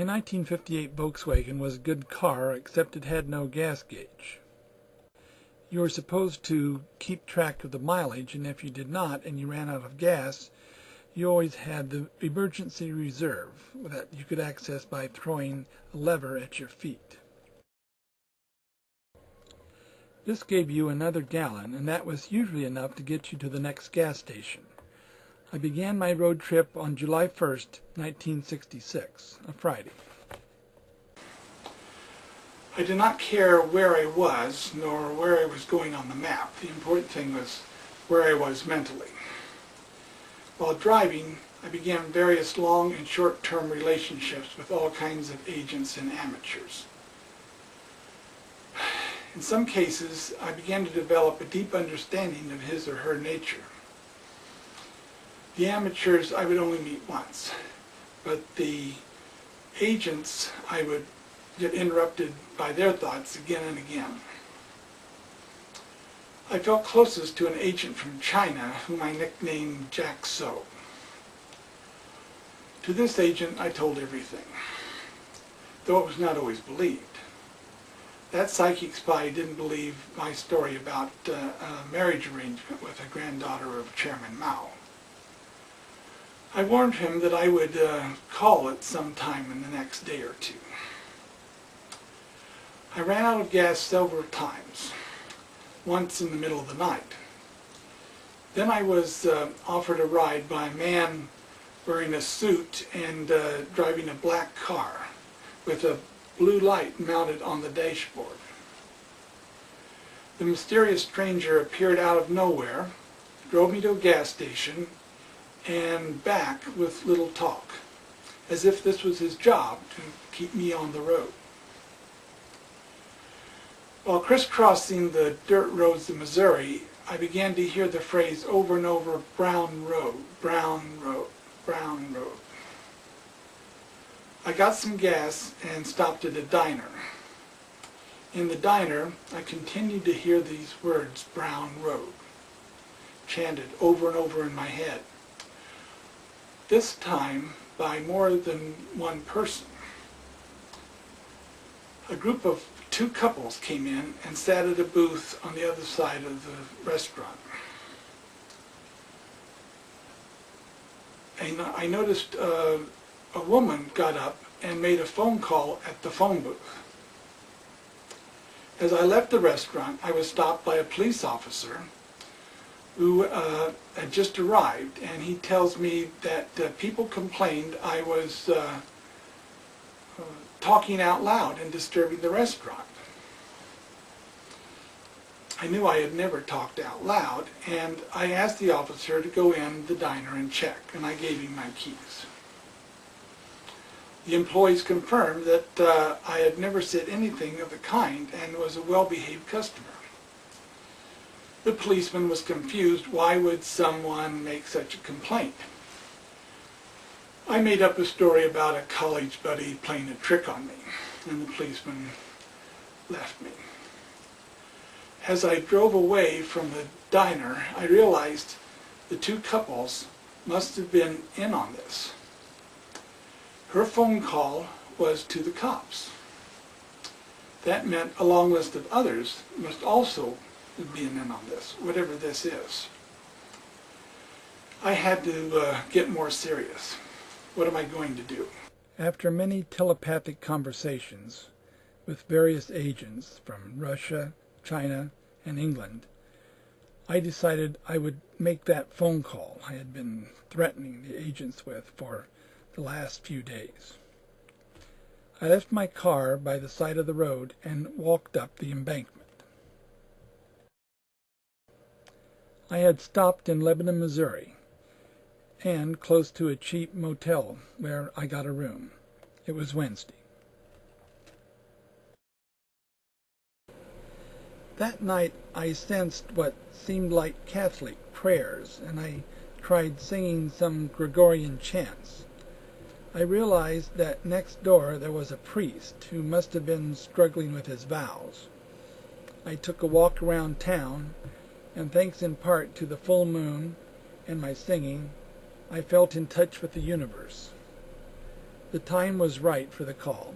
My 1958 Volkswagen was a good car, except it had no gas gauge. You were supposed to keep track of the mileage, and if you did not and you ran out of gas, you always had the emergency reserve that you could access by throwing a lever at your feet. This gave you another gallon, and that was usually enough to get you to the next gas station. I began my road trip on July 1st, 1966, a Friday. I did not care where I was, nor where I was going on the map. The important thing was where I was mentally. While driving, I began various long and short-term relationships with all kinds of agents and amateurs. In some cases, I began to develop a deep understanding of his or her nature. The amateurs I would only meet once, but the agents I would get interrupted by their thoughts again and again. I felt closest to an agent from China whom I nicknamed Jack So. To this agent I told everything, though it was not always believed. That psychic spy didn't believe my story about a marriage arrangement with a granddaughter of Chairman Mao. I warned him that I would call it sometime in the next day or two. I ran out of gas several times, once in the middle of the night. Then I was offered a ride by a man wearing a suit and driving a black car with a blue light mounted on the dashboard. The mysterious stranger appeared out of nowhere, drove me to a gas station, and back with little talk, as if this was his job to keep me on the road. While crisscrossing the dirt roads of Missouri, I began to hear the phrase over and over, "Brown Road, Brown Road, Brown Road." I got some gas and stopped at a diner. In the diner, I continued to hear these words, "Brown Road," chanted over and over in my head. This time by more than one person. A group of two couples came in and sat at a booth on the other side of the restaurant. And I noticed a woman got up and made a phone call at the phone booth. As I left the restaurant, I was stopped by a police officer who had just arrived, and he tells me that people complained I was talking out loud and disturbing the restaurant. I knew I had never talked out loud, and I asked the officer to go in the diner and check, and I gave him my keys. The employees confirmed that I had never said anything of the kind and was a well-behaved customer. The policeman was confused. Why would someone make such a complaint? I made up a story about a college buddy playing a trick on me, and the policeman left me. As I drove away from the diner, I realized the two couples must have been in on this. Her phone call was to the cops. That meant a long list of others must also be in on this, whatever this is. I had to get more serious. What am I going to do? After many telepathic conversations with various agents from Russia, China, and England, I decided I would make that phone call I had been threatening the agents with for the last few days. I left my car by the side of the road and walked up the embankment. I had stopped in Lebanon, Missouri, and close to a cheap motel where I got a room. It was Wednesday. That night I sensed what seemed like Catholic prayers, and I tried singing some Gregorian chants. I realized that next door there was a priest who must have been struggling with his vows. I took a walk around town, and thanks in part to the full moon and my singing, I felt in touch with the universe. The time was right for the call.